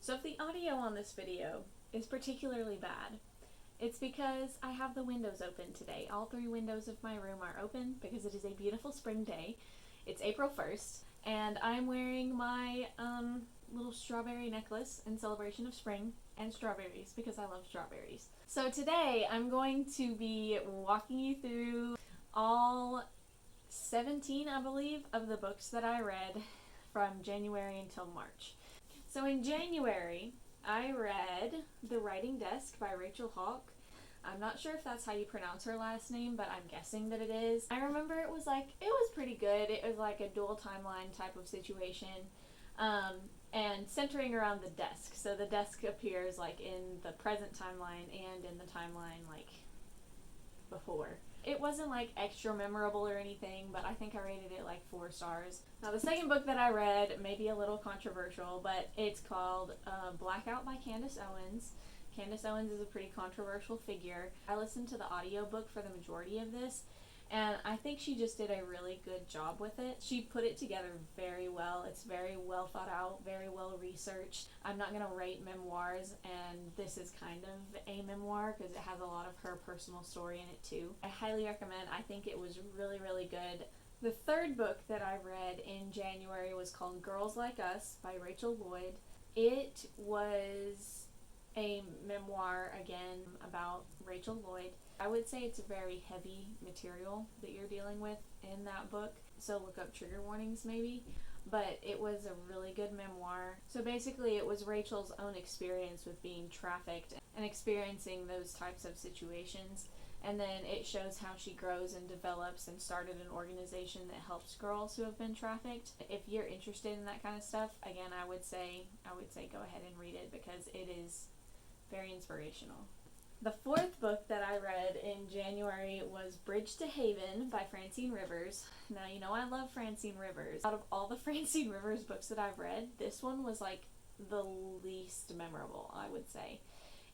So if the audio on this video is particularly bad, it's because I have the windows open today. All 3 windows of my room are open because it is a beautiful spring day. It's April 1st, and I'm wearing my little strawberry necklace in celebration of spring and strawberries because I love strawberries. So today I'm going to be walking you through all 17, I believe, of the books that I read from January until March. So in January, I read The Writing Desk by Rachel Hauck. I'm not sure if that's how you pronounce her last name, but I'm guessing that it is. I remember it was pretty good. It was like a dual timeline type of situation, and centering around the desk. So the desk appears like in the present timeline and in the timeline like before. It wasn't like extra memorable or anything, but I think I rated it like 4 stars. Now the second book that I read may be a little controversial, but it's called Blackout by Candace Owens. Candace Owens is a pretty controversial figure. I listened to the audiobook for the majority of this, and I think she just did a really good job with it. She put it together very well. It's very well thought out, very well researched. I'm not going to rate memoirs, and this is kind of a memoir because it has a lot of her personal story in it too. I highly recommend. I think it was really, really good. The third book that I read in January was called Girls Like Us by Rachel Lloyd. It was a memoir, again, about Rachel Lloyd. I would say it's a very heavy material that you're dealing with in that book, so look up trigger warnings maybe, but it was a really good memoir. So basically it was Rachel's own experience with being trafficked and experiencing those types of situations, and then it shows how she grows and develops and started an organization that helps girls who have been trafficked. If you're interested in that kind of stuff, again, I would say go ahead and read it because it is very inspirational. The fourth book that I read in January was Bridge to Haven by Francine Rivers. Now, you know I love Francine Rivers. Out of all the Francine Rivers books that I've read, this one was like the least memorable, I would say.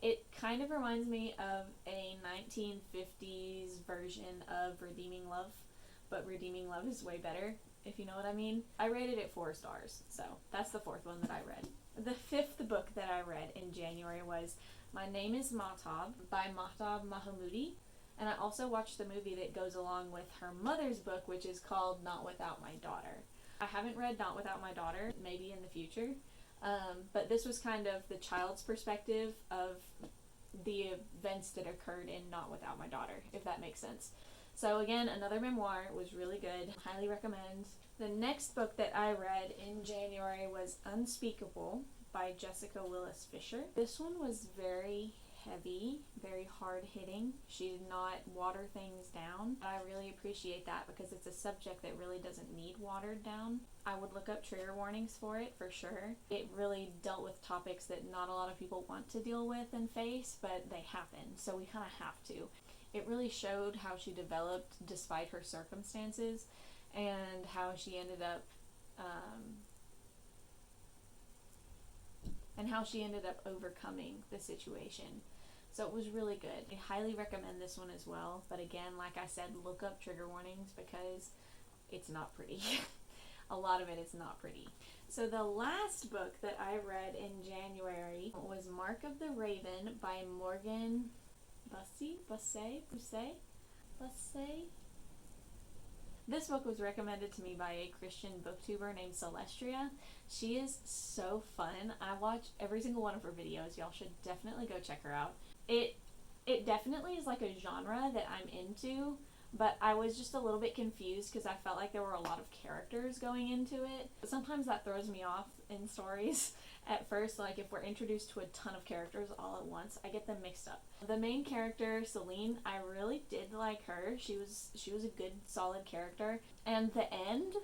It kind of reminds me of a 1950s version of Redeeming Love, but Redeeming Love is way better, if you know what I mean. I rated it 4 stars, so that's the 4th one that I read. The 5th book that I read in January was My Name is Mahtob by Mahmoody, and I also watched the movie that goes along with her mother's book, which is called Not Without My Daughter. I haven't read Not Without My Daughter, maybe in the future, but this was kind of the child's perspective of the events that occurred in Not Without My Daughter, if that makes sense. So again, another memoir. It was really good. Highly recommend. The next book that I read in January was Unspeakable by Jessica Willis Fisher. This one was very heavy, very hard-hitting. She did not water things down. I really appreciate that because it's a subject that really doesn't need watered down. I would look up trigger warnings for it for sure. It really dealt with topics that not a lot of people want to deal with and face, but they happen, so we kind of have to. It really showed how she developed despite her circumstances and how she ended up overcoming the situation. So it was really good. I highly recommend this one as well, but again, like I said, look up trigger warnings because it's not pretty. A lot of it is not pretty. So the last book that I read in January was Mark of the Raven by Morgan Busse. This book was recommended to me by a Christian booktuber named Celestria. She is so fun. I watch every single one of her videos. Y'all should definitely go check her out. It definitely is like a genre that I'm into, but I was just a little bit confused because I felt like there were a lot of characters going into it. Sometimes that throws me off in stories at first, like if we're introduced to a ton of characters all at once, I get them mixed up. The main character, Celine, I really did like her. She was a good, solid character. And the end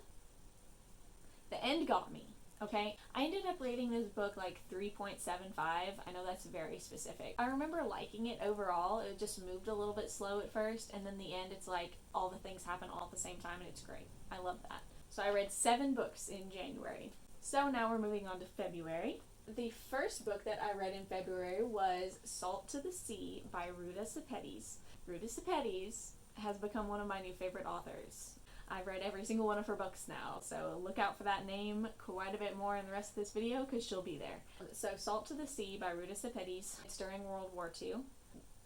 got me. Okay, I ended up rating this book like 3.75. I know that's very specific. I remember liking it overall. It just moved a little bit slow at first, and then the end, it's like all the things happen all at the same time, and it's great. I love that. So I read 7 books in January. So now we're moving on to February. The first book that I read in February was Salt to the Sea by Ruta Sepetys. Ruta Sepetys has become one of my new favorite authors. I've read every single one of her books now, so look out for that name quite a bit more in the rest of this video because she'll be there. So Salt to the Sea by Ruta Sepetys. It's during World War II,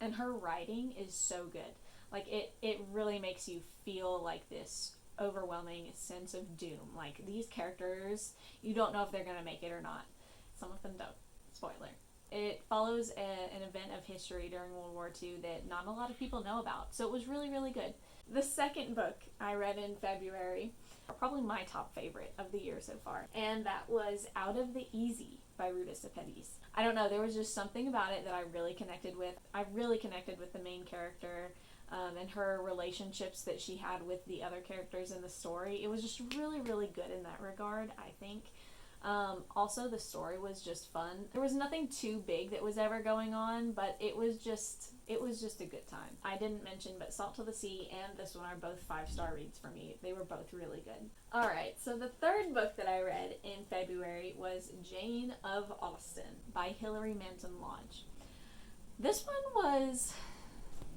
and her writing is so good. Like, it really makes you feel like this overwhelming sense of doom. Like, these characters, you don't know if they're gonna make it or not. Some of them don't. Spoiler. It follows an event of history during World War II that not a lot of people know about, so it was really, really good. The second book I read in February, probably my top favorite of the year so far, and that was Out of the Easy by Ruta Sepetys. I don't know, there was just something about it that I really connected with. I really connected with the main character and her relationships that she had with the other characters in the story. It was just really, really good in that regard, I think. Also, the story was just fun. There was nothing too big that was ever going on, but it was just a good time. I didn't mention, but Salt to the Sea and this one are both 5-star reads for me. They were both really good. Alright, so the third book that I read in February was Jane of Austen by Hilary Manton Lodge. This one was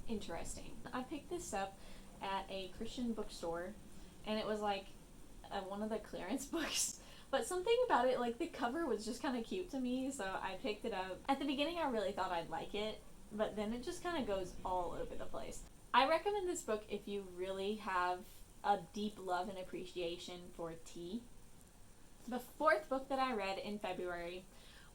interesting. I picked this up at a Christian bookstore, and it was like one of the clearance books. But something about it, like the cover was just kind of cute to me, so I picked it up. At the beginning I really thought I'd like it, but then it just kind of goes all over the place. I recommend this book if you really have a deep love and appreciation for tea. The fourth book that I read in February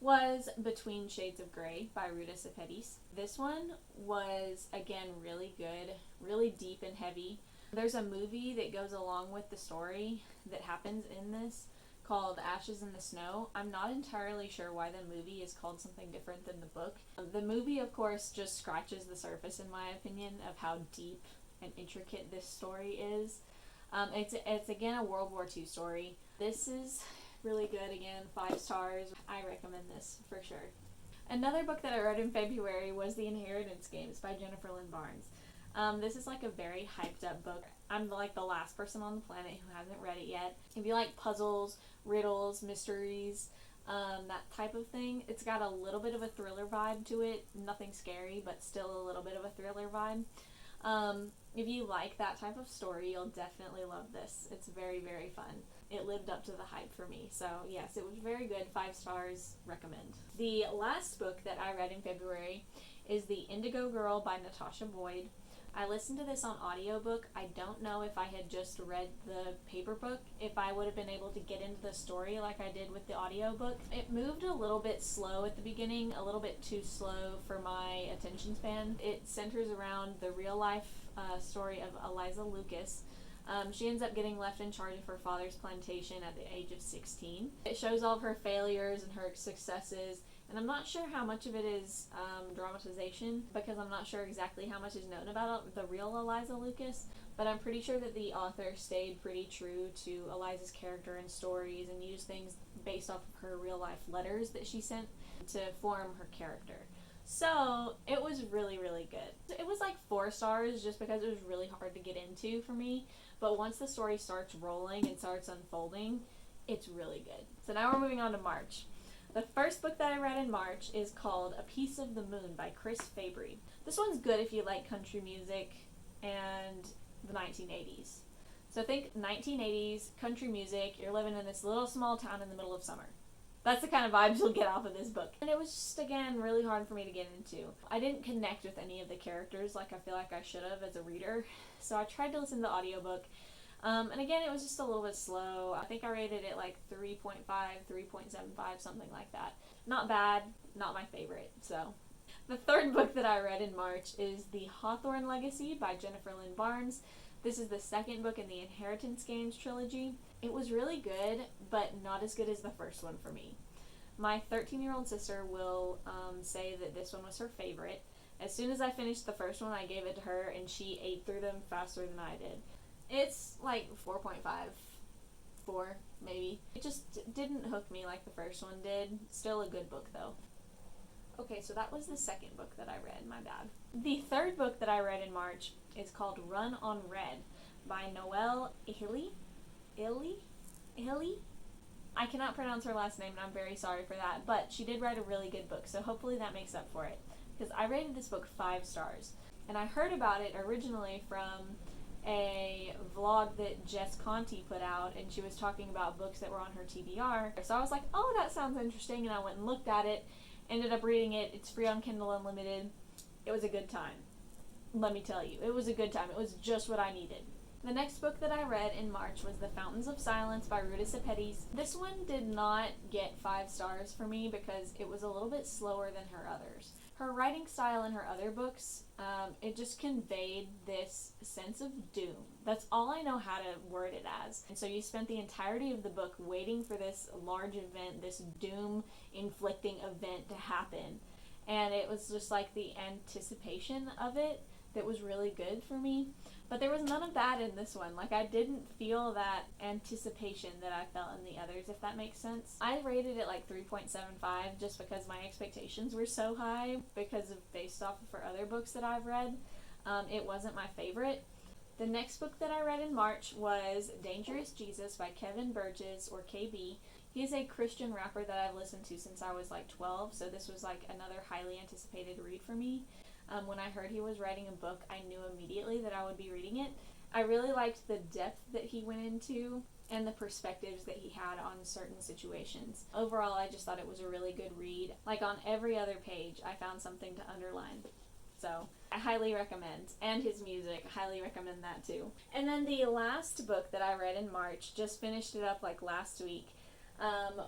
was Between Shades of Grey by Ruta Sepetys. This one was, again, really good, really deep and heavy. There's a movie that goes along with the story that happens in this, called Ashes in the Snow. I'm not entirely sure why the movie is called something different than the book. The movie, of course, just scratches the surface, in my opinion, of how deep and intricate this story is. It's again a World War II story. This is really good, again, 5 stars. I recommend this for sure. Another book that I read in February was The Inheritance Games by Jennifer Lynn Barnes. This is like a very hyped up book. I'm like the last person on the planet who hasn't read it yet. If you like puzzles, riddles, mysteries, that type of thing, it's got a little bit of a thriller vibe to it. Nothing scary, but still a little bit of a thriller vibe. If you like that type of story, you'll definitely love this. It's very, very fun. It lived up to the hype for me. So yes, it was very good. 5 stars, recommend. The last book that I read in February is The Indigo Girl by Natasha Lloyd. I listened to this on audiobook. I don't know if I had just read the paper book, if I would have been able to get into the story like I did with the audiobook. It moved a little bit slow at the beginning, a little bit too slow for my attention span. It centers around the real life story of Eliza Lucas. She ends up getting left in charge of her father's plantation at the age of 16. It shows all of her failures and her successes, and I'm not sure how much of it is dramatization, because I'm not sure exactly how much is known about the real Eliza Lucas, but I'm pretty sure that the author stayed pretty true to Eliza's character and stories and used things based off of her real life letters that she sent to form her character. So it was really, really good. It was like 4 stars just because it was really hard to get into for me, but once the story starts rolling and starts unfolding, it's really good. So now we're moving on to March. The first book that I read in March is called A Piece of the Moon by Chris Fabry. This one's good if you like country music and the 1980s. So think 1980s, country music, you're living in this little small town in the middle of summer. That's the kind of vibes you'll get off of this book. And it was just, again, really hard for me to get into. I didn't connect with any of the characters like I feel like I should have as a reader, so I tried to listen to the audiobook. And again, it was just a little bit slow. I think I rated it like 3.5, 3.75, something like that. Not bad, not my favorite, so. The third book that I read in March is The Hawthorne Legacy by Jennifer Lynn Barnes. This is the second book in the Inheritance Games trilogy. It was really good, but not as good as the first one for me. My 13-year-old sister will say that this one was her favorite. As soon as I finished the first one, I gave it to her, and she ate through them faster than I did. It's like 4.5, 4 maybe. It just didn't hook me like the first one did. Still a good book though. Okay, so that was the second book that I read, my bad. The third book that I read in March is called Run on Red by Noelle Ihily. I cannot pronounce her last name, and I'm very sorry for that, but she did write a really good book, so hopefully that makes up for it. Because I rated this book 5 stars, and I heard about it originally from a vlog that Jess Conti put out, and she was talking about books that were on her TBR. So I was like, oh, that sounds interesting, and I went and looked at it, ended up reading it. It's free on Kindle Unlimited. It was a good time. Let me tell you, it was a good time. It was just what I needed. The next book that I read in March was The Fountains of Silence by Ruta Sepetys. This one did not get 5 stars for me because it was a little bit slower than her others. Her writing style in her other books, it just conveyed this sense of doom. That's all I know how to word it as. And so you spent the entirety of the book waiting for this large event, this doom-inflicting event to happen. And it was just like the anticipation of it that was really good for me. But there was none of that in this one. Like, I didn't feel that anticipation that I felt in the others, if that makes sense. I rated it like 3.75 just because my expectations were so high based off of her other books that I've read. It wasn't my favorite. The next book that I read in March was Dangerous Jesus by Kevin Burgess, or KB. He's a Christian rapper that I've listened to since I was like 12, so this was like another highly anticipated read for me. When I heard he was writing a book, I knew immediately that I would be reading it. I really liked the depth that he went into and the perspectives that he had on certain situations. Overall, I just thought it was a really good read. Like, on every other page, I found something to underline. So, I highly recommend. And his music, I highly recommend that too. And then the last book that I read in March, just finished it up like last week,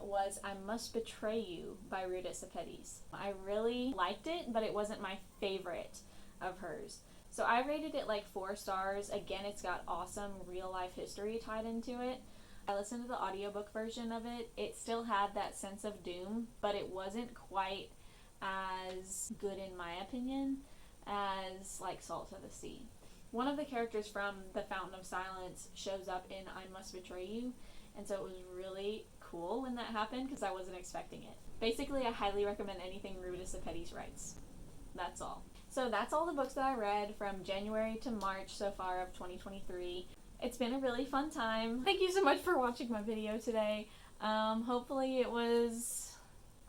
was I Must Betray You by Ruta Sepetys. I really liked it, but it wasn't my favorite of hers. So I rated it like 4 stars. Again, it's got awesome real life history tied into it. I listened to the audiobook version of it. It still had that sense of doom, but it wasn't quite as good, in my opinion, as like Salt of the Sea. One of the characters from The Fountain of Silence shows up in I Must Betray You, and so it was really cool when that happened because I wasn't expecting it. Basically, I highly recommend anything Ruta Sepetys writes. That's all. So that's all the books that I read from January to March so far of 2023. It's been a really fun time. Thank you so much for watching my video today. Hopefully it was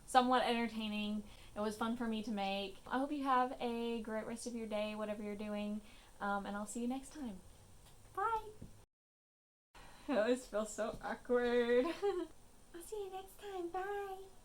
somewhat entertaining. It was fun for me to make. I hope you have a great rest of your day, whatever you're doing, and I'll see you next time. Bye! This feels so awkward. I'll see you next time. Bye.